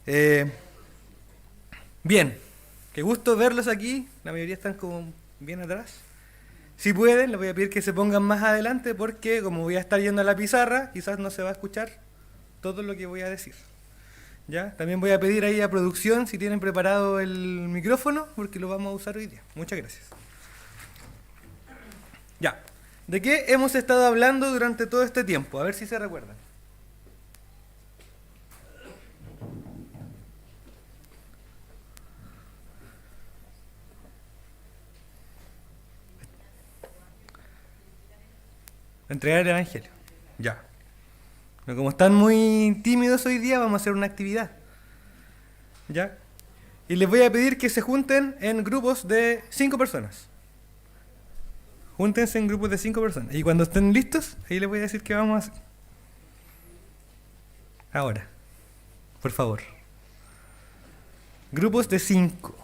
Eh, Bien, qué gusto verlos aquí. La mayoría están como bien atrás. Si pueden, les voy a pedir que se pongan más adelante porque como voy a estar yendo a la pizarra, quizás no se va a escuchar todo lo que voy a decir. ¿Ya? También voy a pedir ahí a producción si tienen preparado el micrófono porque lo vamos a usar hoy día. Muchas gracias. Ya. ¿De qué hemos estado hablando durante todo este tiempo? A ver si se recuerdan. Entregar el Evangelio. Ya. Pero como están muy tímidos hoy día, vamos a hacer una actividad. ¿Ya? Y les voy a pedir que se junten en grupos de 5 personas. Júntense en grupos de 5 personas. Y cuando estén listos, ahí les voy a decir qué vamos a hacer. Ahora, por favor. Grupos de 5.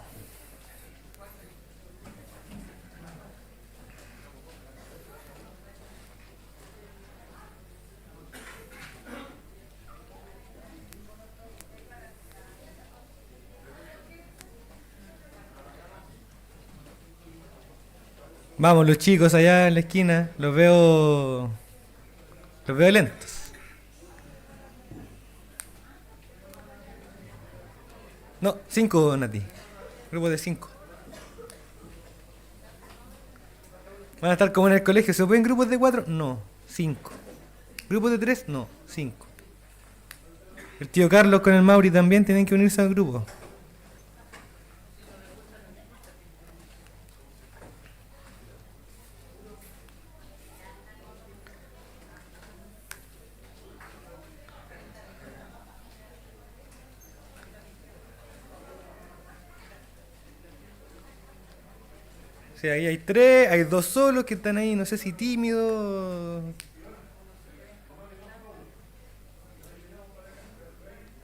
Vamos, los chicos allá en la esquina, los veo. Los veo lentos. No, 5, Nati. Grupo de 5. ¿Van a estar como en el colegio? ¿Se pueden grupos de 4? No, 5. ¿Grupos de 3? No, 5. El tío Carlos con el Mauri también tienen que unirse al grupo. Sí, ahí hay 3, hay 2 solos que están ahí, no sé si tímidos.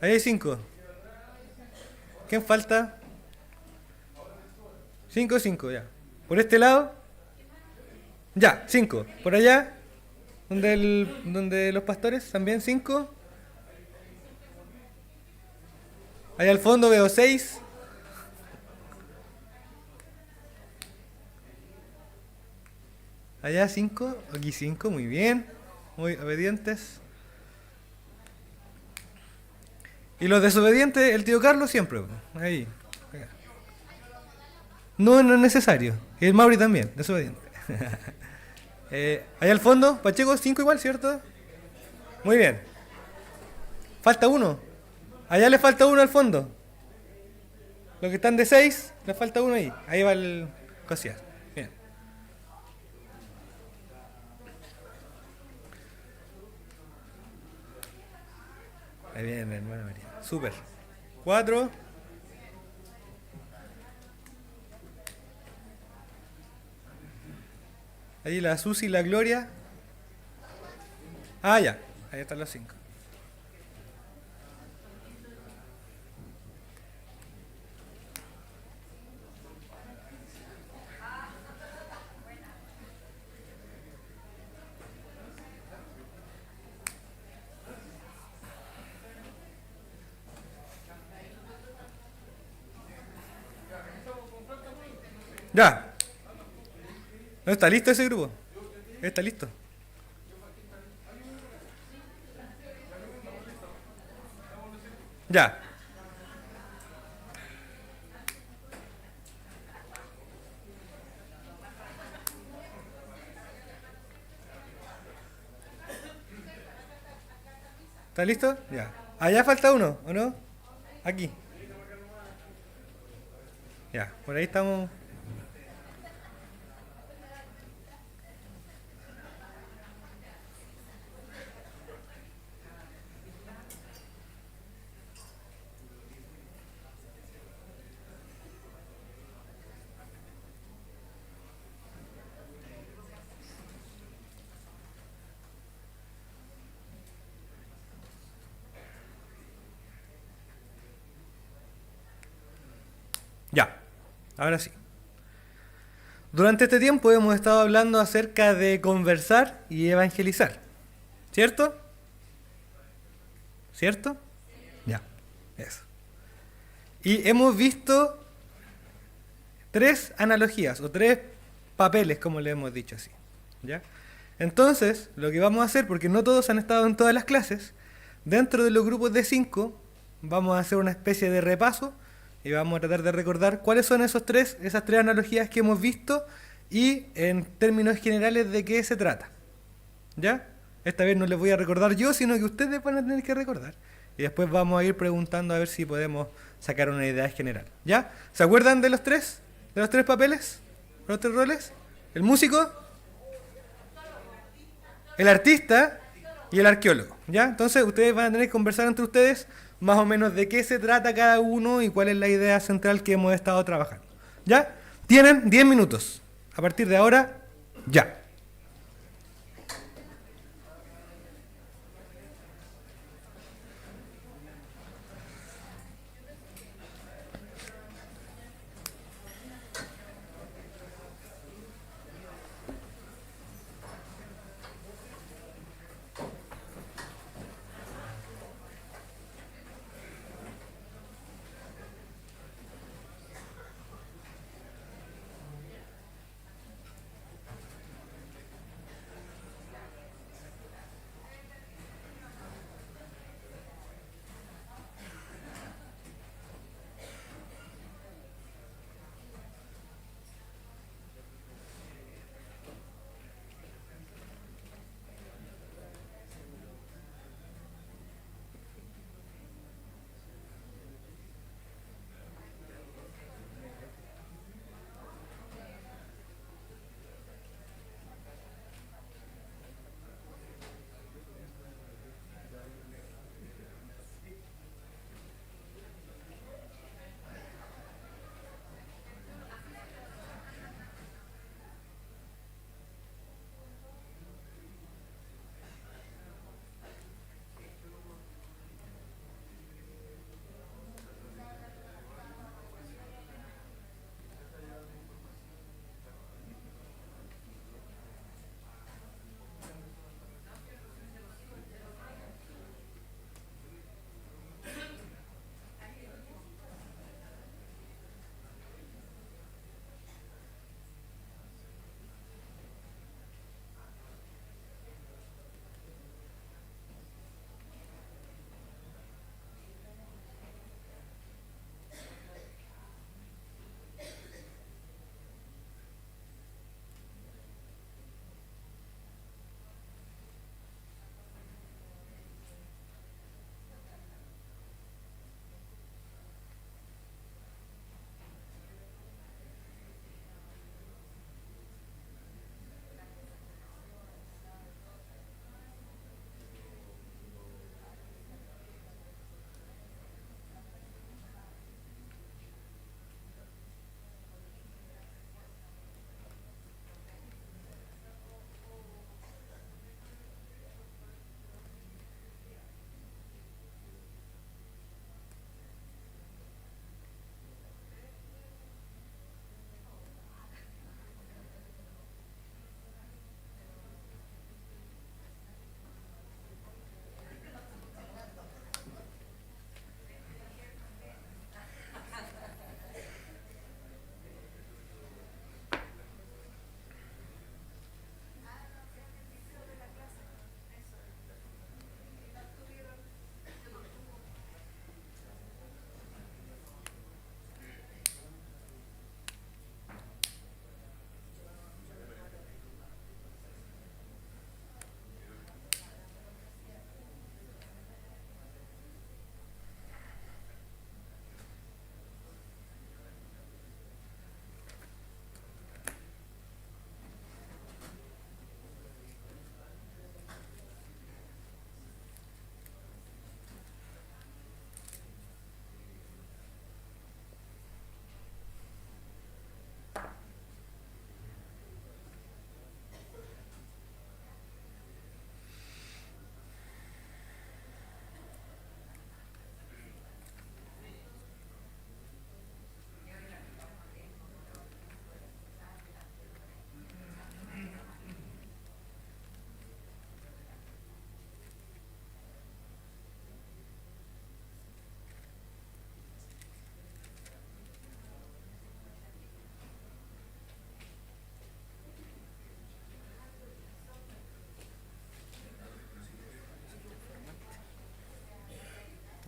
Ahí hay 5. ¿Quién falta? 5, 5, ya. Por este lado, ya, 5. Por allá, donde los pastores, también 5. Allá al fondo veo 6. Allá 5, aquí 5, muy bien. Muy obedientes. Y los desobedientes, el tío Carlos siempre. Ahí. No, no es necesario. Y el Mauri también, desobediente. Allá al fondo, Pacheco, 5 igual, ¿cierto? Muy bien. Falta uno. Allá le falta uno al fondo. Los que están de 6, le falta uno ahí. Ahí va el cosier. Bien. Ahí viene, hermana María. Súper. 4. Ahí la Susi y la Gloria. Ah, ya. Ahí están los 5. Ya. ¿No está listo ese grupo? ¿Está listo? Ya. ¿Está listo? Ya. Allá falta uno, ¿o no? Aquí. Ya. Por ahí estamos. Ya. Ahora sí. Durante este tiempo hemos estado hablando acerca de conversar y evangelizar. ¿Cierto? ¿Cierto? Ya. Eso. Y hemos visto tres analogías o tres papeles, como le hemos dicho así. ¿Ya? Entonces, lo que vamos a hacer, porque no todos han estado en todas las clases, dentro de los grupos de 5 vamos a hacer una especie de repaso y vamos a tratar de recordar cuáles son esas tres analogías que hemos visto y en términos generales de qué se trata. ¿Ya? Esta vez no les voy a recordar yo, sino que ustedes van a tener que recordar. Y después vamos a ir preguntando a ver si podemos sacar una idea general. ¿Ya? ¿Se acuerdan de los tres? ¿De los tres papeles? ¿De los tres roles? ¿El músico? ¿El artista? Y el arqueólogo. ¿Ya? Entonces ustedes van a tener que conversar entre ustedes más o menos de qué se trata cada uno y cuál es la idea central que hemos estado trabajando. ¿Ya? Tienen 10 minutos. A partir de ahora, ya.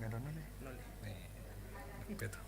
¿Pero no le? No le. Respeto.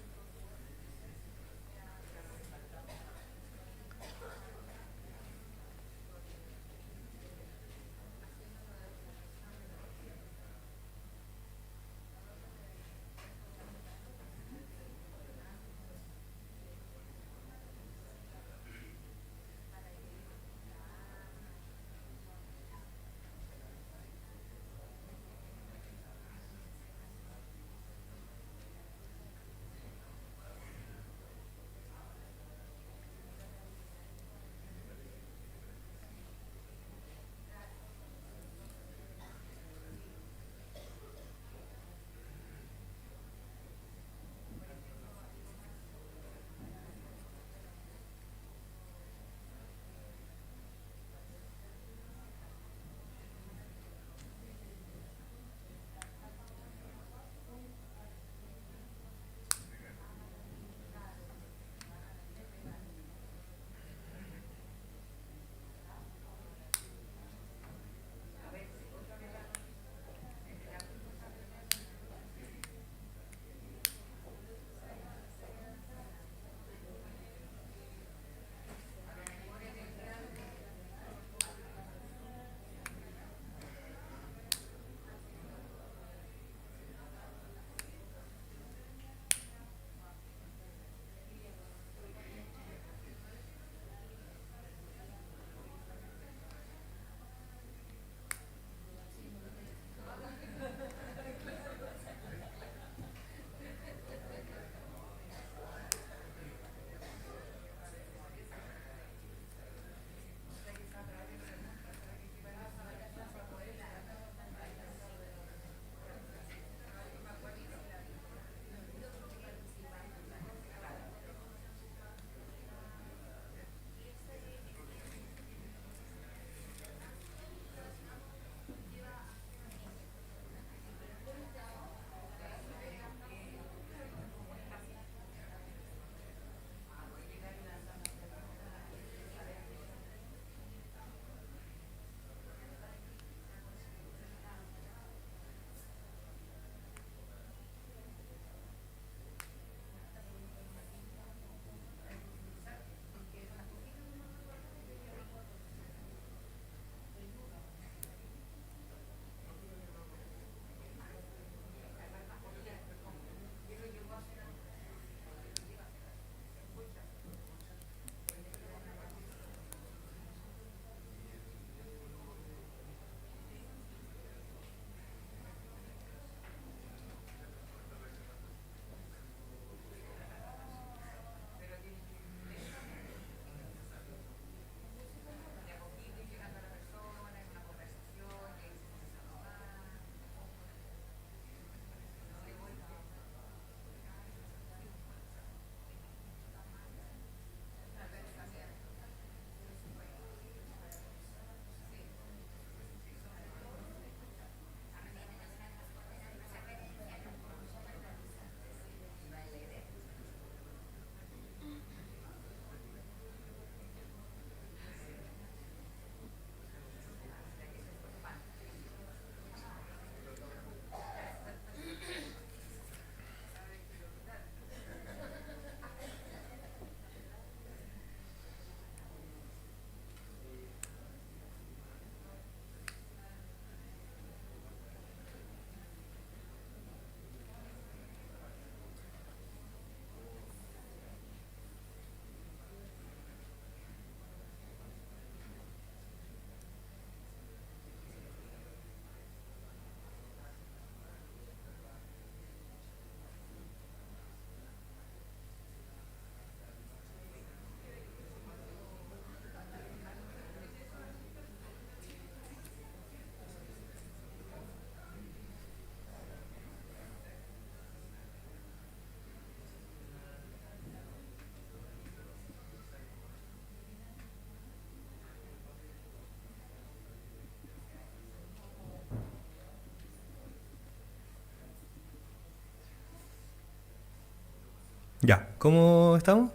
Ya, ¿cómo estamos?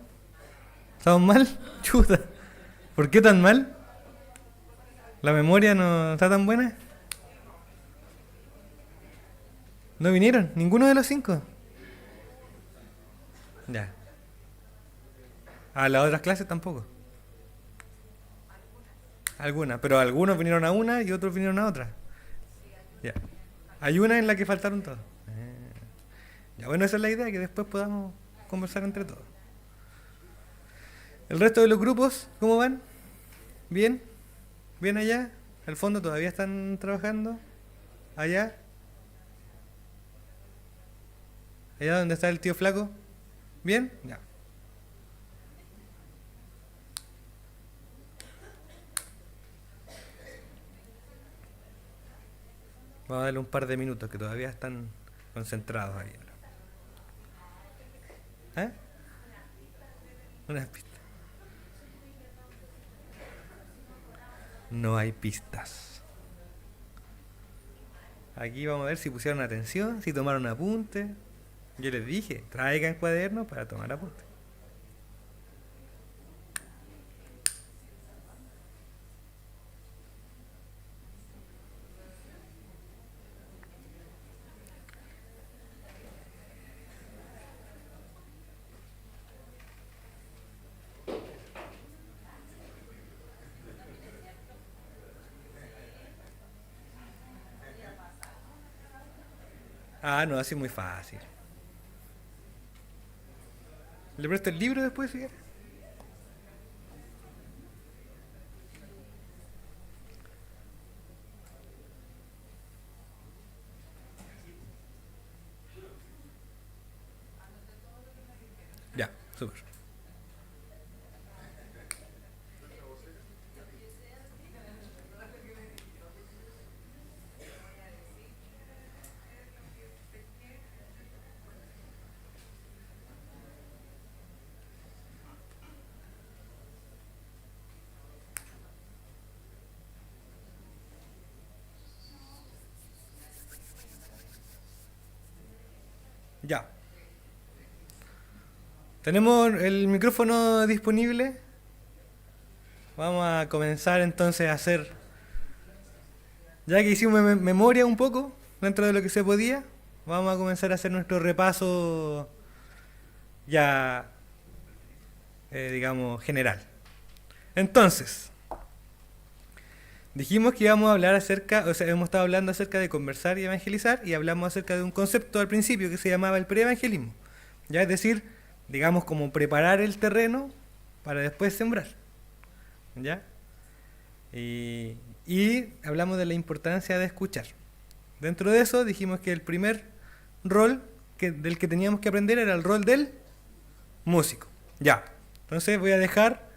¿Estamos mal? Chuta. ¿Por qué tan mal? ¿La memoria no está tan buena? ¿No vinieron? ¿Ninguno de los 5? Ya. ¿A las otras clases tampoco? Algunas, pero algunos vinieron a una y otros vinieron a otra. Ya. Hay una en la que faltaron todos. Ya, bueno, esa es la idea, que después podamos conversar entre todos. ¿El resto de los grupos, cómo van? ¿Bien? ¿Bien allá? ¿Al fondo todavía están trabajando? ¿Allá? ¿Allá donde está el tío flaco? ¿Bien? Ya. Vamos a darle un par de minutos, que todavía están concentrados ahí. ¿Eh? Unas pistas. No hay pistas. Aquí vamos a ver si pusieron atención, si tomaron apuntes. Yo les dije, traigan cuadernos para tomar apuntes. Ah, no, así es muy fácil. ¿Le presto el libro después si quiere? Ya, súper. Ya. ¿Tenemos el micrófono disponible? Vamos a comenzar entonces a hacer, ya que hicimos memoria un poco, dentro de lo que se podía, vamos a comenzar a hacer nuestro repaso ya, digamos, general. Entonces, dijimos que íbamos a hablar acerca, o sea, hemos estado hablando acerca de conversar y evangelizar, y hablamos acerca de un concepto al principio que se llamaba el preevangelismo. Ya, es decir, digamos, como preparar el terreno para después sembrar. ¿Ya? Y hablamos de la importancia de escuchar. Dentro de eso dijimos que el primer rol del que teníamos que aprender era el rol del músico. Ya. Entonces voy a dejar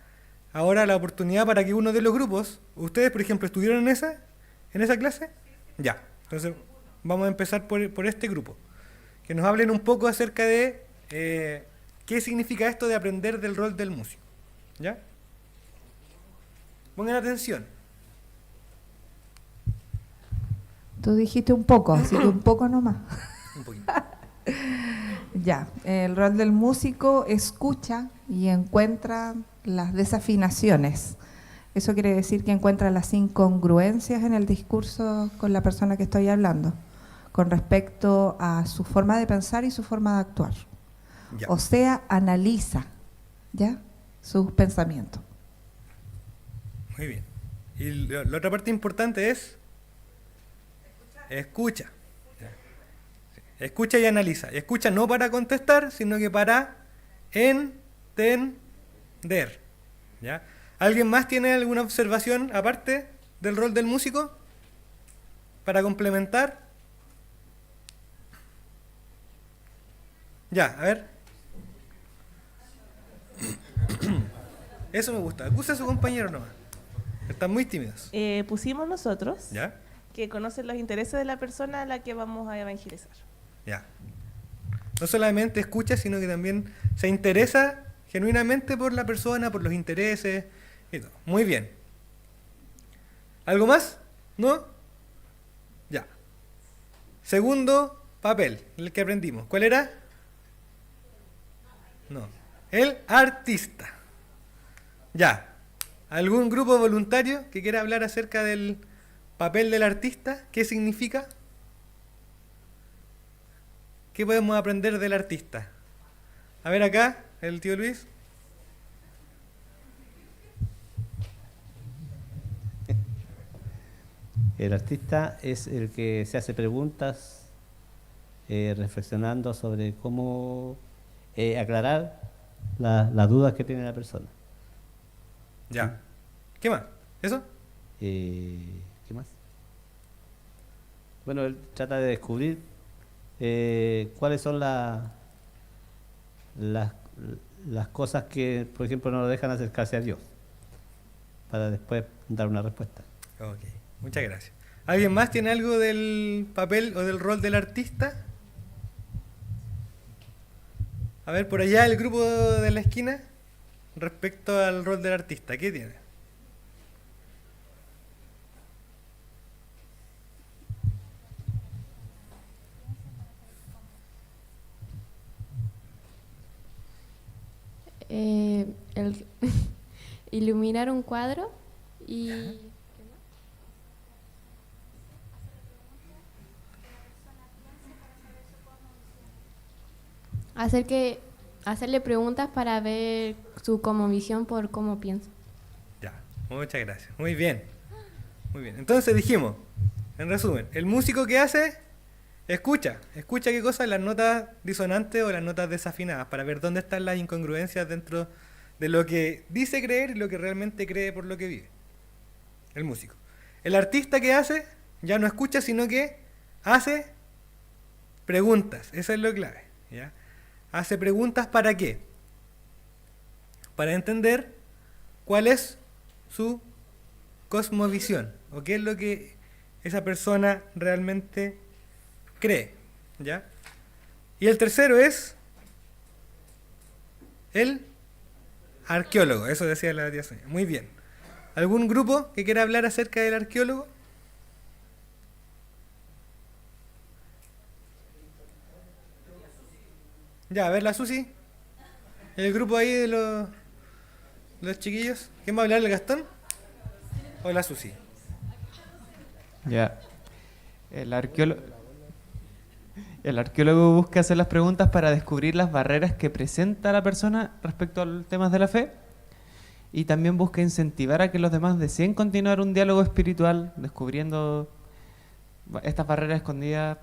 ahora la oportunidad para que uno de los grupos, ustedes por ejemplo, ¿estuvieron en esa clase? Ya. Entonces vamos a empezar por este grupo. Que nos hablen un poco acerca de qué significa esto de aprender del rol del músico. ¿Ya? Pongan atención. Tú dijiste un poco, así que un poco nomás. Un poquito. Ya, el rol del músico escucha y encuentra las desafinaciones. Eso quiere decir que encuentra las incongruencias en el discurso con la persona que estoy hablando, con respecto a su forma de pensar y su forma de actuar. Ya. O sea, analiza, ¿ya?, sus pensamientos. Muy bien. Y la otra parte importante es escucha. Escucha y analiza. Escucha no para contestar, sino que para entender. ¿Ya? ¿Alguien más tiene alguna observación aparte del rol del músico? Para complementar. Ya, a ver. Eso me gusta. Acusa a su compañero nomás. Están muy tímidos. Pusimos nosotros ¿Ya? que conocen los intereses de la persona a la que vamos a evangelizar. Ya. No solamente escucha, sino que también se interesa genuinamente por la persona, por los intereses y todo. Muy bien. ¿Algo más? ¿No? Ya. Segundo papel, el que aprendimos. ¿Cuál era? No. El artista. Ya. ¿Algún grupo voluntario que quiera hablar acerca del papel del artista? ¿Qué significa? ¿Qué podemos aprender del artista? A ver acá, el tío Luis. El artista es el que se hace preguntas reflexionando sobre cómo aclarar las dudas que tiene la persona. Ya. ¿Qué más? ¿Eso? ¿Qué más? Bueno, él trata de descubrir cuáles son las, las cosas que, por ejemplo, no lo dejan acercarse a Dios, para después dar una respuesta. Ok, muchas gracias. ¿Alguien más tiene algo del papel o del rol del artista? A ver, por allá el grupo de la esquina, respecto al rol del artista, ¿qué tiene? El iluminar un cuadro y hacerle preguntas para ver su cosmovisión por cómo piensa. Ya, muchas gracias. Muy bien. Muy bien. Entonces dijimos, en resumen, el músico que hace, escucha qué cosas, las notas disonantes o las notas desafinadas, para ver dónde están las incongruencias dentro de lo que dice creer y lo que realmente cree por lo que vive. El músico. El artista que hace, ya no escucha, sino que hace preguntas. Eso es lo clave. ¿Ya? Hace preguntas ¿para qué? Para entender cuál es su cosmovisión o qué es lo que esa persona realmente cree. ¿Ya? Y el tercero es el arqueólogo. Eso decía la tía Sonia. Muy bien. ¿Algún grupo que quiera hablar acerca del arqueólogo? Ya, a ver la Susi. El grupo ahí de los chiquillos. ¿Quién va a hablar, el Gastón? ¿O la Susi? Ya. El arqueólogo busca hacer las preguntas para descubrir las barreras que presenta la persona respecto a los temas de la fe, y también busca incentivar a que los demás deseen continuar un diálogo espiritual, descubriendo estas barreras escondidas,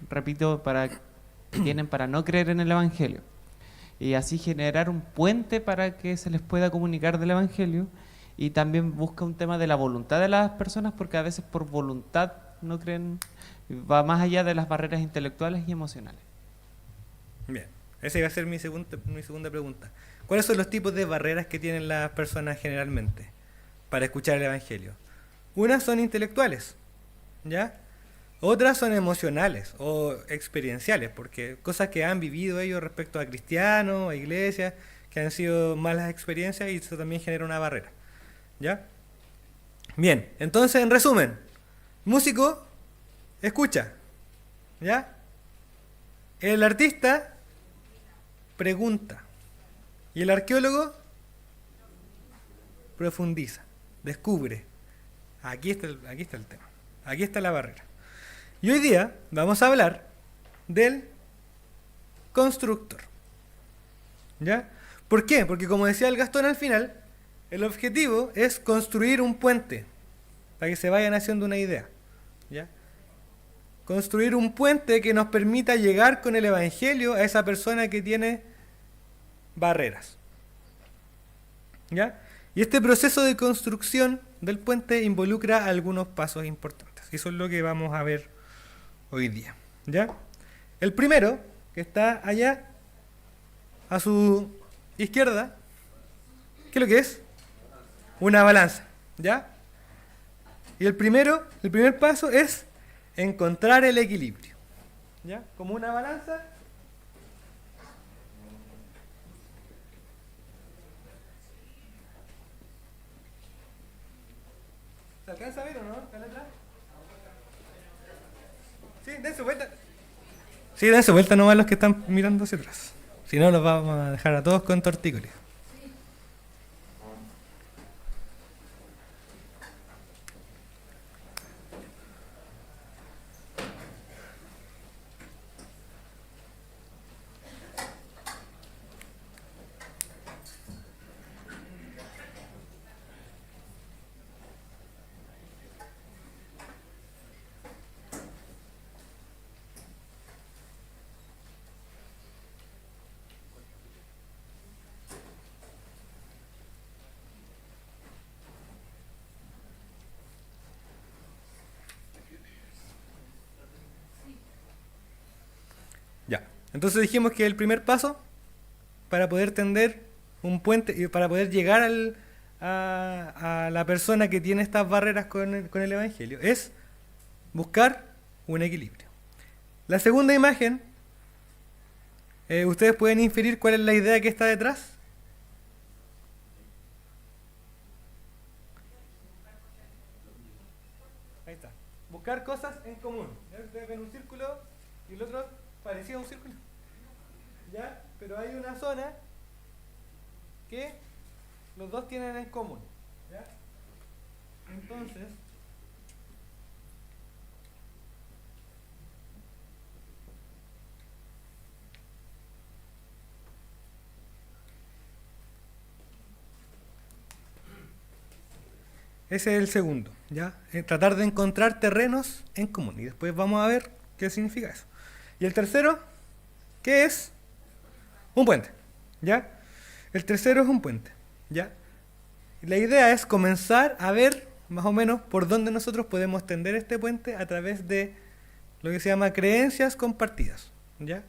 repito, que tienen para no creer en el Evangelio, y así generar un puente para que se les pueda comunicar del Evangelio. Y también busca un tema de la voluntad de las personas, porque a veces por voluntad no creen, va más allá de las barreras intelectuales y emocionales. Bien, esa iba a ser mi segunda pregunta. ¿Cuáles son los tipos de barreras que tienen las personas generalmente para escuchar el Evangelio? Unas son intelectuales, ¿ya? Otras son emocionales o experienciales, porque cosas que han vivido ellos respecto a cristianos, a iglesias, que han sido malas experiencias, y eso también genera una barrera, ¿ya? Bien, entonces en resumen, músico escucha, ¿ya? El artista pregunta y el arqueólogo profundiza, descubre. Aquí está el tema, aquí está la barrera. Y hoy día vamos a hablar del constructor, ¿ya? ¿Por qué? Porque como decía el Gastón al final, el objetivo es construir un puente para que se vayan haciendo una idea, ¿ya? Construir un puente que nos permita llegar con el Evangelio a esa persona que tiene barreras, ¿ya? Y este proceso de construcción del puente involucra algunos pasos importantes. Y eso es lo que vamos a ver hoy día, ¿ya? El primero, que está allá a su izquierda, ¿qué es lo que es? Una balanza, ¿ya? Y el primer paso es encontrar el equilibrio, ¿ya? Como una balanza. ¿Se alcanza a ver o no la letra? Sí, dense vuelta. Sí, dense vuelta nomás los que están mirando hacia atrás. Si no, los vamos a dejar a todos con tortícolis. Ya. Entonces dijimos que el primer paso para poder tender un puente y para poder llegar a la persona que tiene estas barreras con el Evangelio es buscar un equilibrio. La segunda imagen, ustedes pueden inferir cuál es la idea que está detrás. Ahí está. Buscar cosas en común. ¿Ya? Ustedes ven un círculo y el otro parecido a un círculo. ¿Ya? Pero hay una zona que los dos tienen en común. ¿Ya? Entonces, ese es el segundo, ¿ya? Tratar de encontrar terrenos en común. Y después vamos a ver qué significa eso. Y el tercero, ¿qué es? Un puente, ¿ya? El tercero es un puente, ¿ya? Y la idea es comenzar a ver más o menos por dónde nosotros podemos tender este puente a través de lo que se llama creencias compartidas, ¿ya?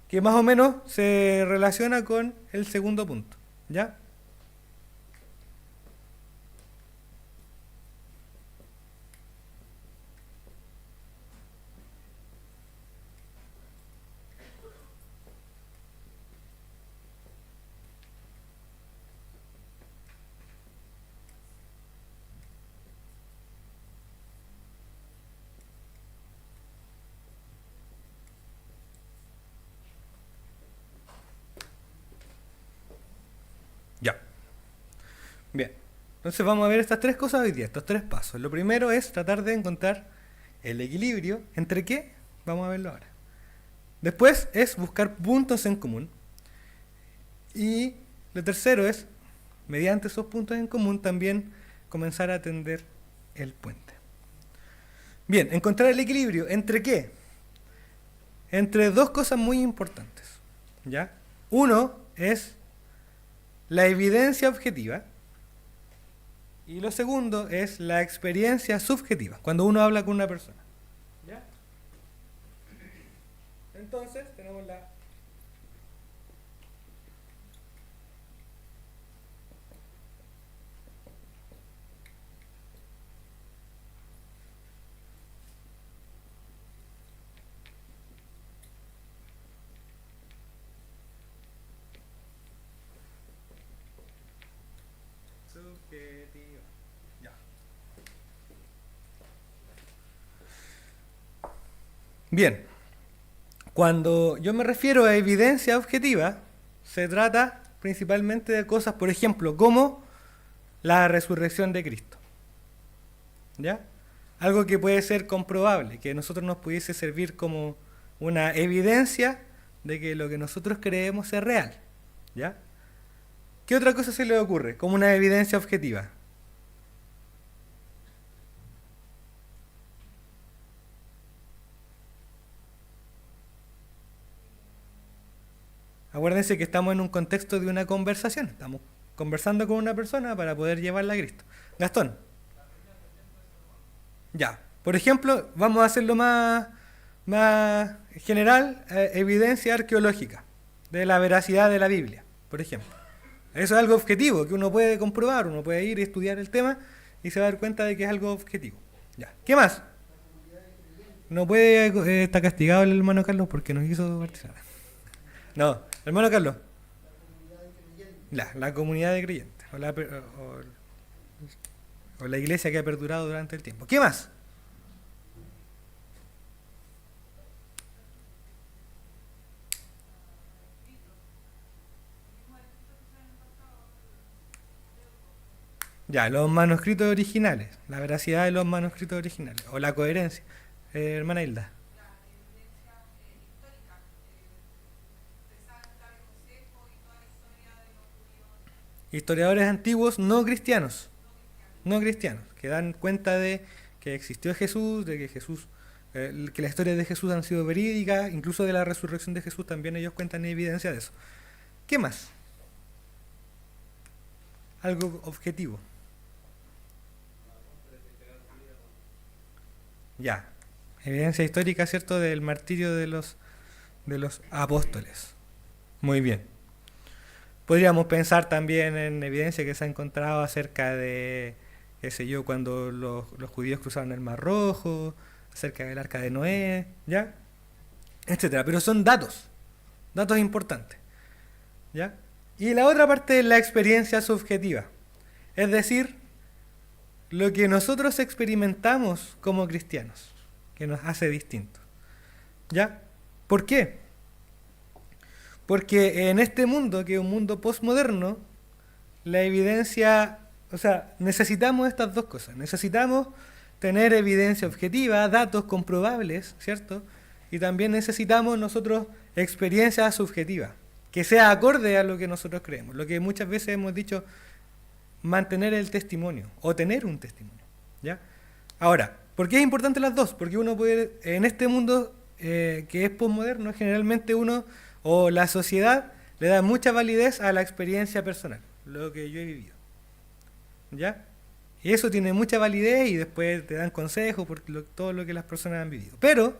Que más o menos se relaciona con el segundo punto, ¿ya? Ya. Bien. Entonces vamos a ver estas tres cosas hoy día, estos tres pasos. Lo primero es tratar de encontrar el equilibrio entre qué, vamos a verlo ahora. Después es buscar puntos en común. Y lo tercero es, mediante esos puntos en común, también comenzar a tender el puente. Bien, encontrar el equilibrio. ¿Entre qué? Entre dos cosas muy importantes, ¿ya? Uno es la evidencia objetiva y lo segundo es la experiencia subjetiva, cuando uno habla con una persona, ¿ya? Entonces tenemos la subjetiva. Ya. Bien. Cuando yo me refiero a evidencia objetiva, se trata principalmente de cosas, por ejemplo, como la resurrección de Cristo. ¿Ya? Algo que puede ser comprobable, que a nosotros nos pudiese servir como una evidencia de que lo que nosotros creemos es real. ¿Ya? ¿Qué otra cosa se le ocurre como una evidencia objetiva? Acuérdense que estamos en un contexto de una conversación. Estamos conversando con una persona para poder llevarla a Cristo. Gastón. Ya. Por ejemplo, vamos a hacerlo más general, evidencia arqueológica de la veracidad de la Biblia, por ejemplo. Eso es algo objetivo que uno puede comprobar, uno puede ir y estudiar el tema y se va a dar cuenta de que es algo objetivo. Ya. ¿Qué más? No puede, está castigado el hermano Carlos porque nos hizo participar. No, hermano Carlos. La comunidad de creyentes o la iglesia que ha perdurado durante el tiempo. ¿Qué más? Ya, los manuscritos originales, la veracidad de los manuscritos originales, o la coherencia. Hermana Hilda. Historiadores antiguos no cristianos, que dan cuenta de que existió Jesús, de que Jesús, que las historias de Jesús han sido verídicas, incluso de la resurrección de Jesús también ellos cuentan evidencia de eso. ¿Qué más? Algo objetivo. Ya, evidencia histórica, ¿cierto?, del martirio de los de los apóstoles. Muy bien. Podríamos pensar también en evidencia que se ha encontrado acerca de, qué sé yo, cuando los judíos cruzaron el Mar Rojo, acerca del Arca de Noé, ¿ya? Etcétera. Pero son datos importantes, ¿ya? Y la otra parte es la experiencia subjetiva, es decir, lo que nosotros experimentamos como cristianos, que nos hace distintos, ¿ya? ¿Por qué? Porque en este mundo, que es un mundo postmoderno, la evidencia, o sea, necesitamos estas dos cosas. Necesitamos tener evidencia objetiva, datos comprobables, ¿cierto? Y también necesitamos nosotros experiencia subjetiva, que sea acorde a lo que nosotros creemos. Lo que muchas veces hemos dicho, mantener el testimonio, o tener un testimonio, ¿ya? Ahora, ¿por qué es importante las dos? Porque uno puede, en este mundo que es postmoderno, generalmente uno o la sociedad le da mucha validez a la experiencia personal, lo que yo he vivido, ¿ya? Y eso tiene mucha validez y después te dan consejos por todo lo que las personas han vivido. Pero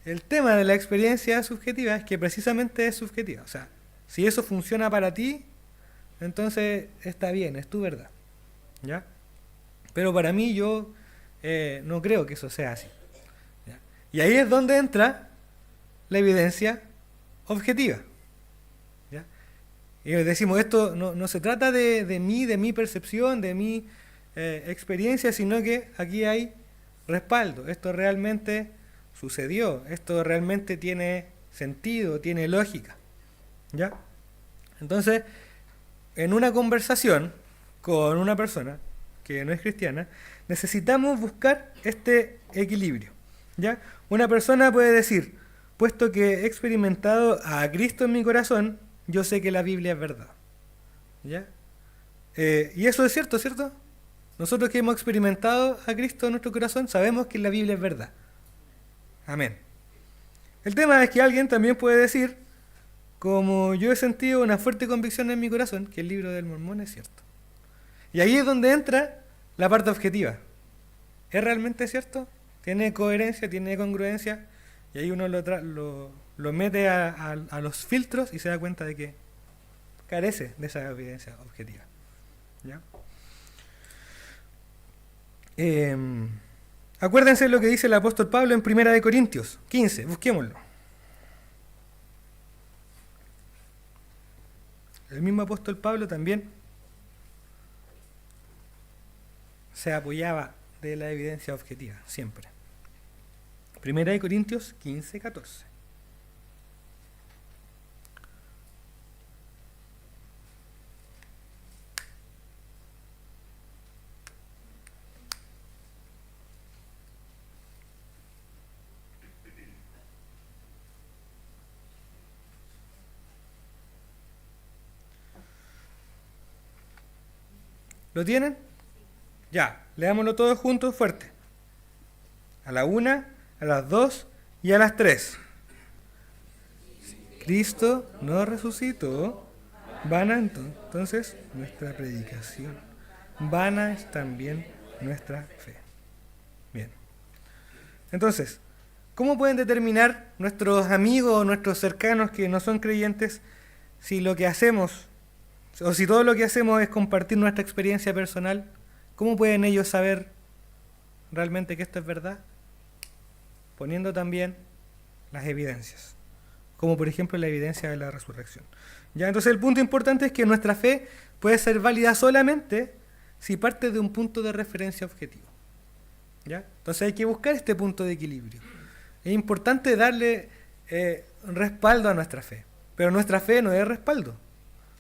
el tema de la experiencia subjetiva es que precisamente es subjetiva. O sea, si eso funciona para ti, entonces está bien, es tu verdad, ¿ya? Pero para mí yo no creo que eso sea así, ¿ya? Y ahí es donde entra la evidencia objetiva, ¿ya? Y decimos, esto no se trata de mi percepción, de mi experiencia, sino que aquí hay respaldo. Esto realmente sucedió, esto realmente tiene sentido, tiene lógica, ¿ya? Entonces, en una conversación con una persona que no es cristiana, necesitamos buscar este equilibrio, ¿ya? Una persona puede decir, puesto que he experimentado a Cristo en mi corazón, yo sé que la Biblia es verdad, ¿ya? Y eso es cierto, ¿cierto? Nosotros que hemos experimentado a Cristo en nuestro corazón, sabemos que la Biblia es verdad. Amén. El tema es que alguien también puede decir, como yo he sentido una fuerte convicción en mi corazón, que el libro del Mormón es cierto. Y ahí es donde entra la parte objetiva. ¿Es realmente cierto? ¿Tiene coherencia? ¿Tiene congruencia? Y ahí uno lo mete a los filtros y se da cuenta de que carece de esa evidencia objetiva, ¿ya? Acuérdense lo que dice el apóstol Pablo en 1 Corintios 15, busquémoslo. El mismo apóstol Pablo también se apoyaba de la evidencia objetiva, siempre. 1 Corintios 15, 14. ¿Lo tienen? Ya, leámoslo todos juntos fuerte. A la 1, a las 2 y a las 3. Cristo no resucitó, vana entonces nuestra predicación, vana es también nuestra fe. Bien. Entonces, ¿cómo pueden determinar nuestros amigos o nuestros cercanos que no son creyentes si lo que hacemos, o si todo lo que hacemos es compartir nuestra experiencia personal? ¿Cómo pueden ellos saber realmente que esto es verdad? Poniendo también las evidencias, como por ejemplo la evidencia de la resurrección. ¿Ya? Entonces el punto importante es que nuestra fe puede ser válida solamente si parte de un punto de referencia objetivo, ¿ya? Entonces hay que buscar este punto de equilibrio. Es importante darle respaldo a nuestra fe, pero nuestra fe no es respaldo.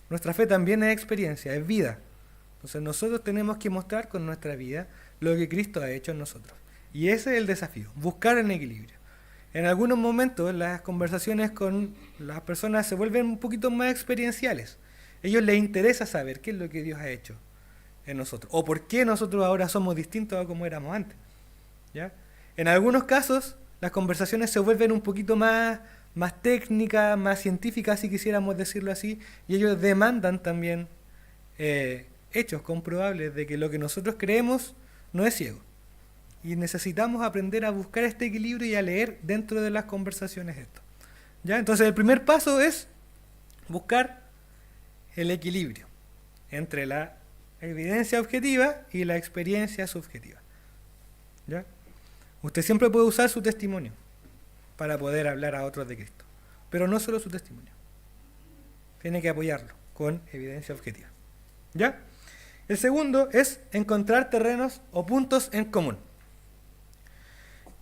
Nuestra fe también es experiencia, es vida. Entonces nosotros tenemos que mostrar con nuestra vida lo que Cristo ha hecho en nosotros. Y ese es el desafío, buscar el equilibrio. En algunos momentos las conversaciones con las personas se vuelven un poquito más experienciales. A ellos les interesa saber qué es lo que Dios ha hecho en nosotros, o por qué nosotros ahora somos distintos a como éramos antes, ¿ya? En algunos casos las conversaciones se vuelven un poquito más técnicas, más científicas, si quisiéramos decirlo así, y ellos demandan también hechos comprobables de que lo que nosotros creemos no es ciego. Y necesitamos aprender a buscar este equilibrio y a leer dentro de las conversaciones esto. ¿Ya? Entonces el primer paso es buscar el equilibrio entre la evidencia objetiva y la experiencia subjetiva. ¿Ya? Usted siempre puede usar su testimonio para poder hablar a otros de Cristo, pero no solo su testimonio. Tiene que apoyarlo con evidencia objetiva. ¿Ya? El segundo es encontrar terrenos o puntos en común.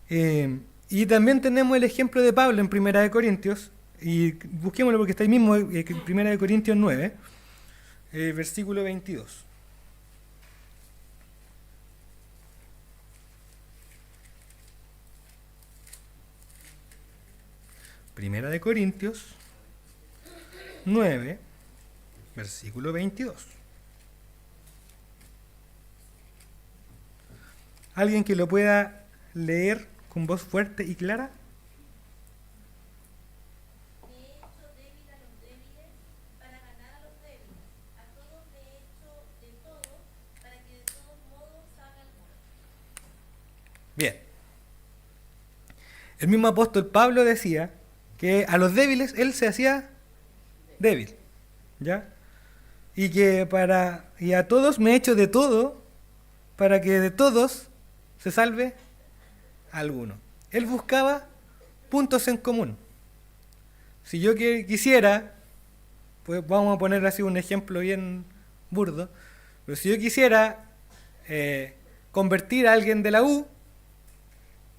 Y también tenemos el ejemplo de Pablo en Primera de Corintios, y busquémoslo porque está ahí mismo, en Primera de Corintios 9, versículo 22. Primera de Corintios 9, versículo 22. ¿Alguien que lo pueda leer con voz fuerte y clara? Me he hecho débil a los débiles para ganar a los débiles. A todos me he hecho de todo para que de todos modos salga el bueno. Bien. El mismo apóstol Pablo decía que a los débiles él se hacía débil, ¿ya? Y a todos me he hecho de todo para que de todos se salve alguno. Él buscaba puntos en común. Si yo quisiera, pues vamos a poner así un ejemplo bien burdo, pero si yo quisiera convertir a alguien de la U,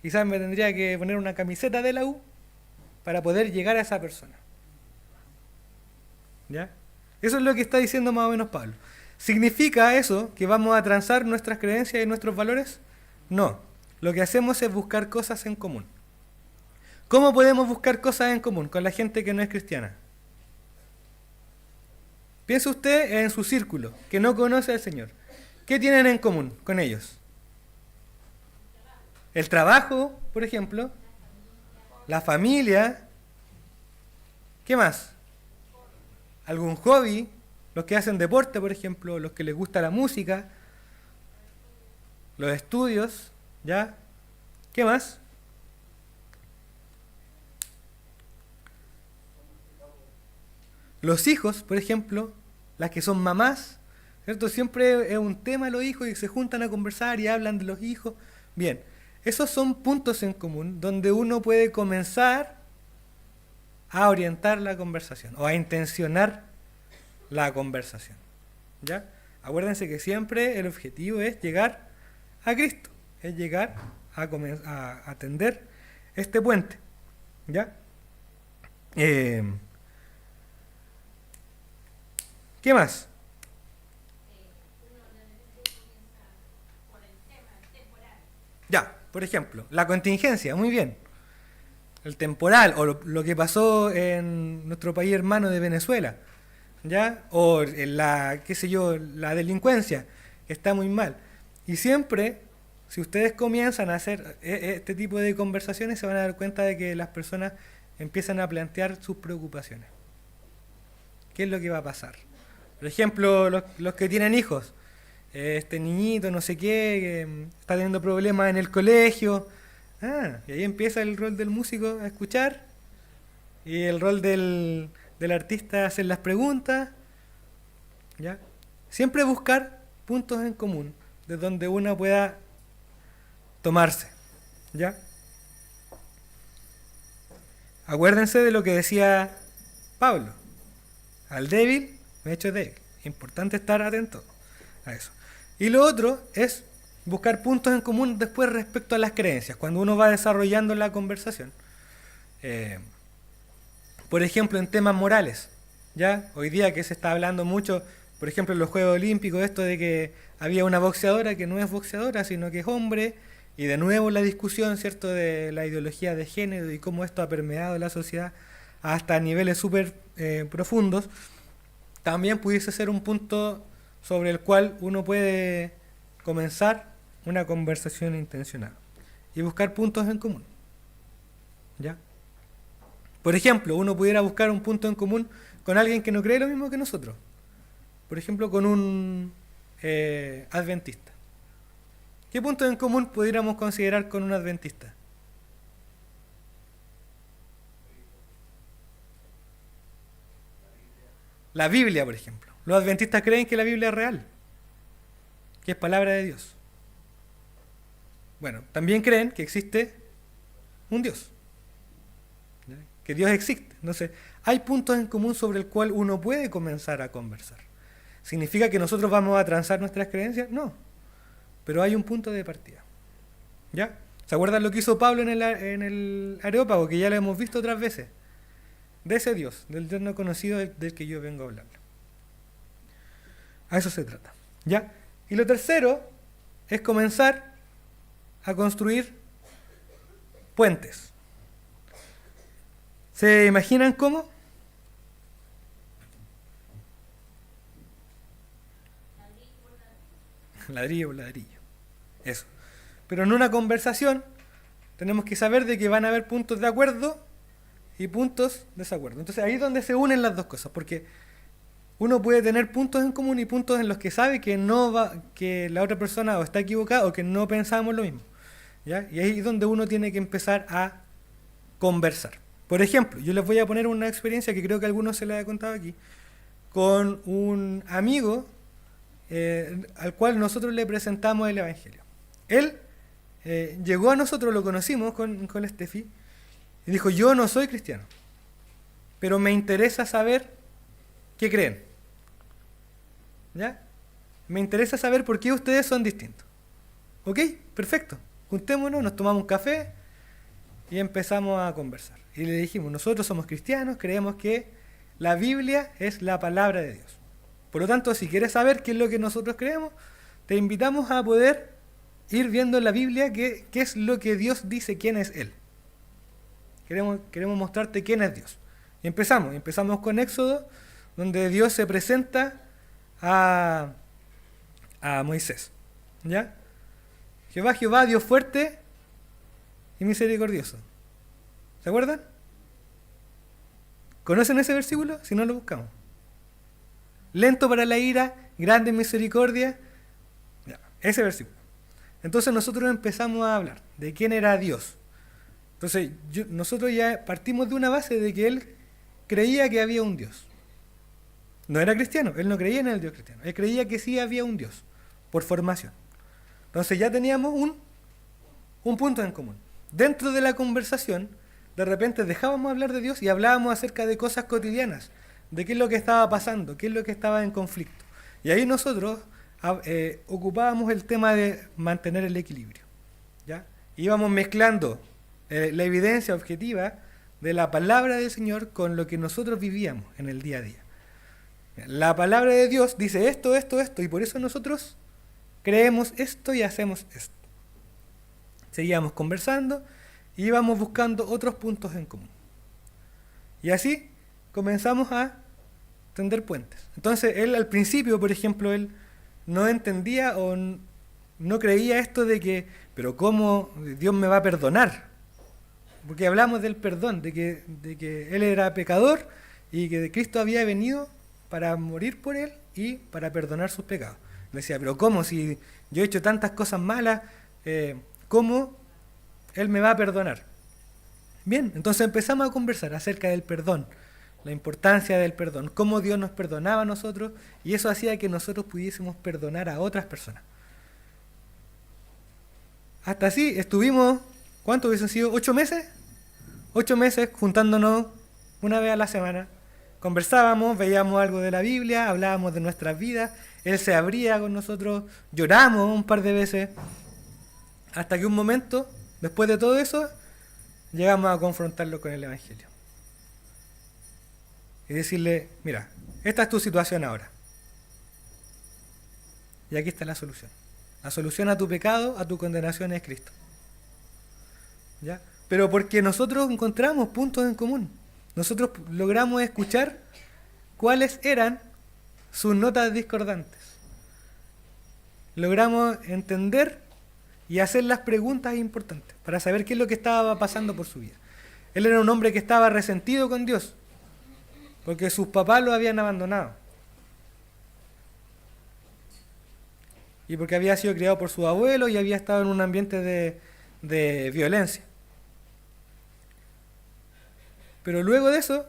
quizás me tendría que poner una camiseta de la U para poder llegar a esa persona. ¿Ya? Eso es lo que está diciendo más o menos Pablo. ¿Significa eso que vamos a transar nuestras creencias y nuestros valores? No. Lo que hacemos es buscar cosas en común. ¿Cómo podemos buscar cosas en común con la gente que no es cristiana? Piense usted en su círculo, que no conoce al Señor. ¿Qué tienen en común con ellos? El trabajo, por ejemplo. La familia. ¿Qué más? ¿Algún hobby? Los que hacen deporte, por ejemplo, los que les gusta la música, los estudios, ¿ya? ¿Qué más? Los hijos, por ejemplo, las que son mamás, ¿cierto? Siempre es un tema los hijos y se juntan a conversar y hablan de los hijos. Bien, esos son puntos en común donde uno puede comenzar a orientar la conversación o a intencionar la conversación. ¿Ya? Acuérdense que siempre el objetivo es llegar a Cristo, es llegar a atender este puente. ¿Ya? ¿Qué más? Ya, por ejemplo, la contingencia, muy bien. El temporal, o lo que pasó en nuestro país hermano de Venezuela, ¿ya? O qué sé yo, la delincuencia, que está muy mal. Y siempre, si ustedes comienzan a hacer este tipo de conversaciones, se van a dar cuenta de que las personas empiezan a plantear sus preocupaciones. ¿Qué es lo que va a pasar? Por ejemplo, los que tienen hijos. Este niñito, no sé qué, que está teniendo problemas en el colegio. Y ahí empieza el rol del músico a escuchar. Y el rol del artista a hacer las preguntas. ¿Ya? Siempre buscar puntos en común de donde uno pueda tomarse. ¿Ya? Acuérdense de lo que decía Pablo. Al débil me he hecho débil. Importante estar atento a eso. Y lo otro es buscar puntos en común después respecto a las creencias, cuando uno va desarrollando la conversación. Por ejemplo, en temas morales. ¿Ya? Hoy día que se está hablando mucho, por ejemplo, en los Juegos Olímpicos, esto de que había una boxeadora que no es boxeadora, sino que es hombre, y de nuevo la discusión, ¿cierto?, de la ideología de género y cómo esto ha permeado la sociedad hasta niveles súper profundos, también pudiese ser un punto sobre el cual uno puede comenzar una conversación intencional y buscar puntos en común. ¿Ya? Por ejemplo, uno pudiera buscar un punto en común con alguien que no cree lo mismo que nosotros. Por ejemplo, con un adventista. ¿Qué punto en común pudiéramos considerar con un adventista? La Biblia, por ejemplo. Los adventistas creen que la Biblia es real, que es palabra de Dios. Bueno, también creen que existe un Dios, ¿ya? Que Dios existe. Entonces, hay puntos en común sobre el cual uno puede comenzar a conversar. ¿Significa que nosotros vamos a transar nuestras creencias? No, pero hay un punto de partida. ¿Ya? ¿Se acuerdan lo que hizo Pablo en el Areópago, que ya lo hemos visto otras veces? De ese Dios, del Dios no conocido del que yo vengo a hablar. A eso se trata. ¿Ya? Y lo tercero es comenzar a construir puentes. ¿Se imaginan cómo? Ladrillo por ladrillo. Eso. Pero en una conversación tenemos que saber de que van a haber puntos de acuerdo y puntos de desacuerdo. Entonces ahí es donde se unen las dos cosas, porque uno puede tener puntos en común y puntos en los que sabe que no va, que la otra persona o está equivocada o que no pensamos lo mismo. ¿Ya? Y ahí es donde uno tiene que empezar a conversar. Por ejemplo, yo les voy a poner una experiencia que creo que a algunos se les ha contado aquí, con un amigo al cual nosotros le presentamos el Evangelio. Él llegó a nosotros, lo conocimos con la Steffi, y dijo, yo no soy cristiano, pero me interesa saber qué creen. ¿Ya? Me interesa saber por qué ustedes son distintos. ¿Ok? Perfecto. Juntémonos, nos tomamos un café y empezamos a conversar. Y le dijimos, nosotros somos cristianos, creemos que la Biblia es la palabra de Dios. Por lo tanto, si quieres saber qué es lo que nosotros creemos, te invitamos a poder ir viendo en la Biblia qué es lo que Dios dice, quién es Él. Queremos mostrarte quién es Dios. Y empezamos con Éxodo, donde Dios se presenta a Moisés. ¿Ya? Jehová, Dios fuerte y misericordioso. ¿Se acuerdan? ¿Conocen ese versículo? Si no, lo buscamos. Lento para la ira, grande en misericordia. Ya, ese versículo. Entonces nosotros empezamos a hablar de quién era Dios. Entonces nosotros ya partimos de una base de que él creía que había un Dios. No era cristiano, él no creía en el Dios cristiano. Él creía que sí había un Dios, por formación. Entonces ya teníamos un punto en común. Dentro de la conversación, de repente dejábamos hablar de Dios y hablábamos acerca de cosas cotidianas, de qué es lo que estaba pasando, qué es lo que estaba en conflicto. Y ahí nosotros ocupábamos el tema de mantener el equilibrio. ¿Ya? Íbamos mezclando la evidencia objetiva de la palabra del Señor con lo que nosotros vivíamos en el día a día. La palabra de Dios dice esto, y por eso nosotros creemos esto y hacemos esto. Seguíamos conversando y íbamos buscando otros puntos en común. Y así comenzamos a tender puentes. Entonces él al principio, por ejemplo, él no entendía o no creía esto de que, pero ¿cómo Dios me va a perdonar? Porque hablamos del perdón, de que él era pecador y que Cristo había venido para morir por él y para perdonar sus pecados. Me decía, pero ¿cómo? Si yo he hecho tantas cosas malas, ¿cómo él me va a perdonar? Bien, entonces empezamos a conversar acerca del perdón, la importancia del perdón, cómo Dios nos perdonaba a nosotros, y eso hacía que nosotros pudiésemos perdonar a otras personas. Hasta así estuvimos, ¿cuánto hubiesen sido? 8 meses. 8 meses juntándonos una vez a la semana. Conversábamos, veíamos algo de la Biblia, hablábamos de nuestras vidas, él se abría con nosotros, lloramos un par de veces, hasta que un momento, después de todo eso, llegamos a confrontarlo con el Evangelio. Y decirle, mira, esta es tu situación ahora. Y aquí está la solución. La solución a tu pecado, a tu condenación es Cristo. ¿Ya? Pero porque nosotros encontramos puntos en común. Nosotros logramos escuchar cuáles eran sus notas discordantes. Logramos entender y hacer las preguntas importantes para saber qué es lo que estaba pasando por su vida. Él era un hombre que estaba resentido con Dios porque sus papás lo habían abandonado y porque había sido criado por su abuelo y había estado en un ambiente de violencia. Pero luego de eso,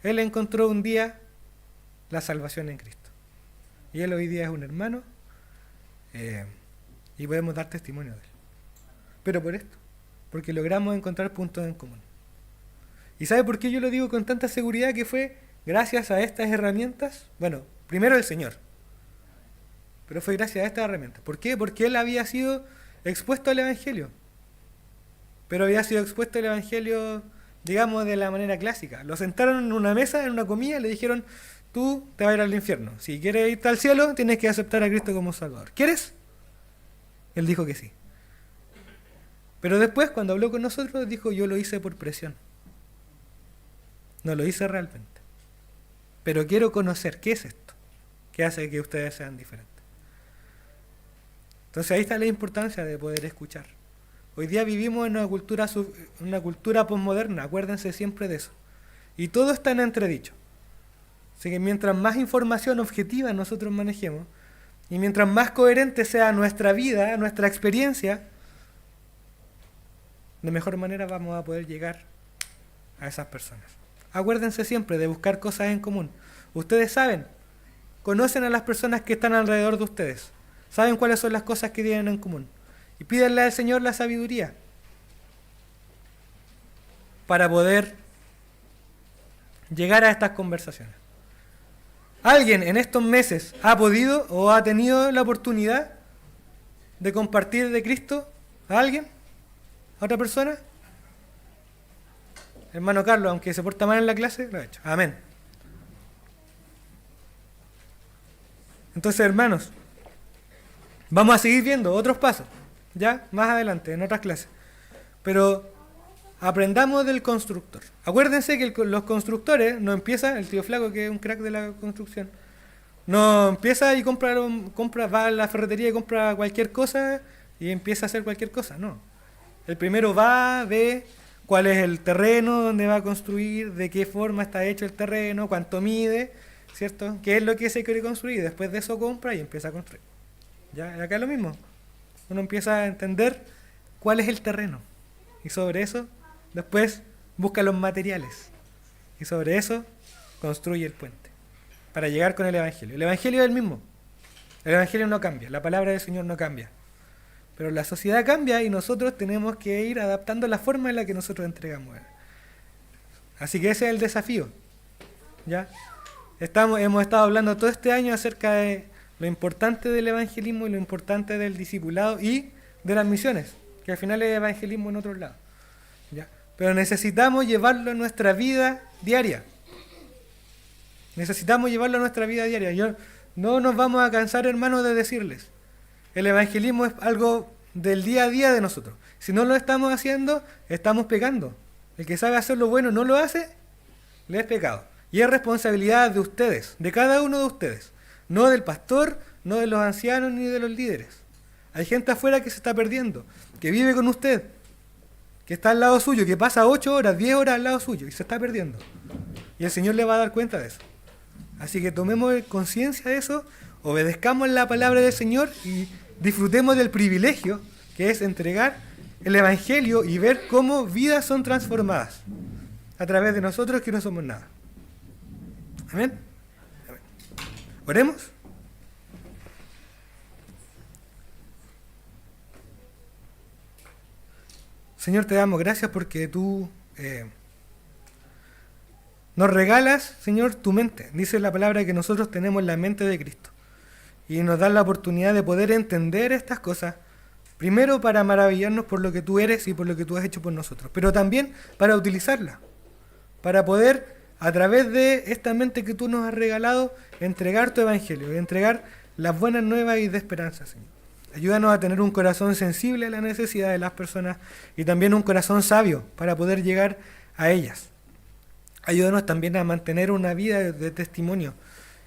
él encontró un día la salvación en Cristo. Y él hoy día es un hermano y podemos dar testimonio de él. Pero por esto, porque logramos encontrar puntos en común. ¿Y sabe por qué yo lo digo con tanta seguridad? Que fue gracias a estas herramientas. Bueno, primero el Señor, pero fue gracias a estas herramientas. ¿Por qué? Porque él había sido expuesto al Evangelio, pero había sido expuesto al Evangelio, digamos, de la manera clásica. Lo sentaron en una mesa, en una comida, y le dijeron: tú te vas a ir al infierno. Si quieres irte al cielo, tienes que aceptar a Cristo como Salvador. ¿Quieres? Él dijo que sí. Pero después, cuando habló con nosotros, dijo: yo lo hice por presión. No lo hice realmente. Pero quiero conocer qué es esto, que hace que ustedes sean diferentes. Entonces ahí está la importancia de poder escuchar. Hoy día vivimos en una cultura posmoderna, acuérdense siempre de eso. Y todo está en entredicho. Así que mientras más información objetiva nosotros manejemos, y mientras más coherente sea nuestra vida, nuestra experiencia, de mejor manera vamos a poder llegar a esas personas. Acuérdense siempre de buscar cosas en común. Ustedes saben, conocen a las personas que están alrededor de ustedes, saben cuáles son las cosas que tienen en común, y pídanle al Señor la sabiduría para poder llegar a estas conversaciones. ¿Alguien en estos meses ha podido o ha tenido la oportunidad de compartir de Cristo a alguien? ¿A otra persona? Hermano Carlos, aunque se porta mal en la clase, lo ha hecho. Amén. Entonces, hermanos, vamos a seguir viendo otros pasos, ya más adelante, en otras clases. Pero aprendamos del constructor. Acuérdense que los constructores no empiezan, el tío Flaco, que es un crack de la construcción, no empieza y compra, va a la ferretería y compra cualquier cosa y empieza a hacer cualquier cosa, no. El primero va, ve cuál es el terreno donde va a construir, de qué forma está hecho el terreno, cuánto mide, ¿cierto? ¿Qué es lo que se quiere construir? Después de eso compra y empieza a construir. ¿Ya? Acá es lo mismo. Uno empieza a entender cuál es el terreno. Y sobre eso, después busca los materiales. Y sobre eso, construye el puente. Para llegar con el Evangelio. El Evangelio es el mismo. El Evangelio no cambia. La palabra del Señor no cambia. Pero la sociedad cambia y nosotros tenemos que ir adaptando la forma en la que nosotros entregamos. Así que ese es el desafío. ¿Ya? Hemos estado hablando todo este año acerca de lo importante del evangelismo y lo importante del discipulado y de las misiones, que al final es evangelismo en otros lados. ¿Ya? Pero necesitamos llevarlo a nuestra vida diaria. Necesitamos llevarlo a nuestra vida diaria. No nos vamos a cansar, hermanos, de decirles. El evangelismo es algo del día a día de nosotros. Si no lo estamos haciendo, estamos pecando. El que sabe hacer lo bueno y no lo hace, le es pecado. Y es responsabilidad de ustedes, de cada uno de ustedes. No del pastor, no de los ancianos, ni de los líderes. Hay gente afuera que se está perdiendo, que vive con usted, que está al lado suyo, que pasa 8 horas, 10 horas al lado suyo y se está perdiendo. Y el Señor le va a dar cuenta de eso. Así que tomemos conciencia de eso, obedezcamos la palabra del Señor y disfrutemos del privilegio que es entregar el Evangelio y ver cómo vidas son transformadas a través de nosotros que no somos nada. Amén. Amén. Oremos. Señor, te damos gracias porque tú nos regalas, Señor, tu mente. Dice la palabra que nosotros tenemos la mente de Cristo. Y nos das la oportunidad de poder entender estas cosas, primero para maravillarnos por lo que tú eres y por lo que tú has hecho por nosotros, pero también para utilizarla, para poder, a través de esta mente que tú nos has regalado, entregar tu evangelio, entregar las buenas nuevas y de esperanza, Señor. Ayúdanos a tener un corazón sensible a la necesidad de las personas y también un corazón sabio para poder llegar a ellas. Ayúdanos también a mantener una vida de testimonio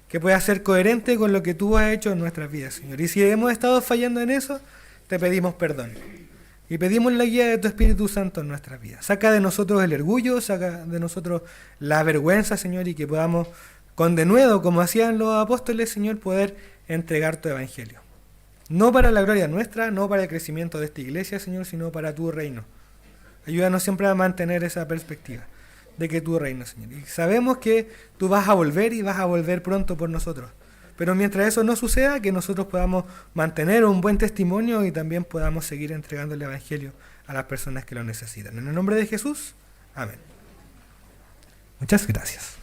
que pueda ser coherente con lo que tú has hecho en nuestras vidas, Señor. Y si hemos estado fallando en eso, te pedimos perdón. Y pedimos la guía de tu Espíritu Santo en nuestras vidas. Saca de nosotros el orgullo, saca de nosotros la vergüenza, Señor, y que podamos con denuedo, como hacían los apóstoles, Señor, poder entregar tu evangelio. No para la gloria nuestra, no para el crecimiento de esta iglesia, Señor, sino para tu reino. Ayúdanos siempre a mantener esa perspectiva. de que tú reinas, Señor. Y sabemos que tú vas a volver y vas a volver pronto por nosotros. Pero mientras eso no suceda, que nosotros podamos mantener un buen testimonio y también podamos seguir entregando el Evangelio a las personas que lo necesitan. En el nombre de Jesús, amén. Muchas gracias.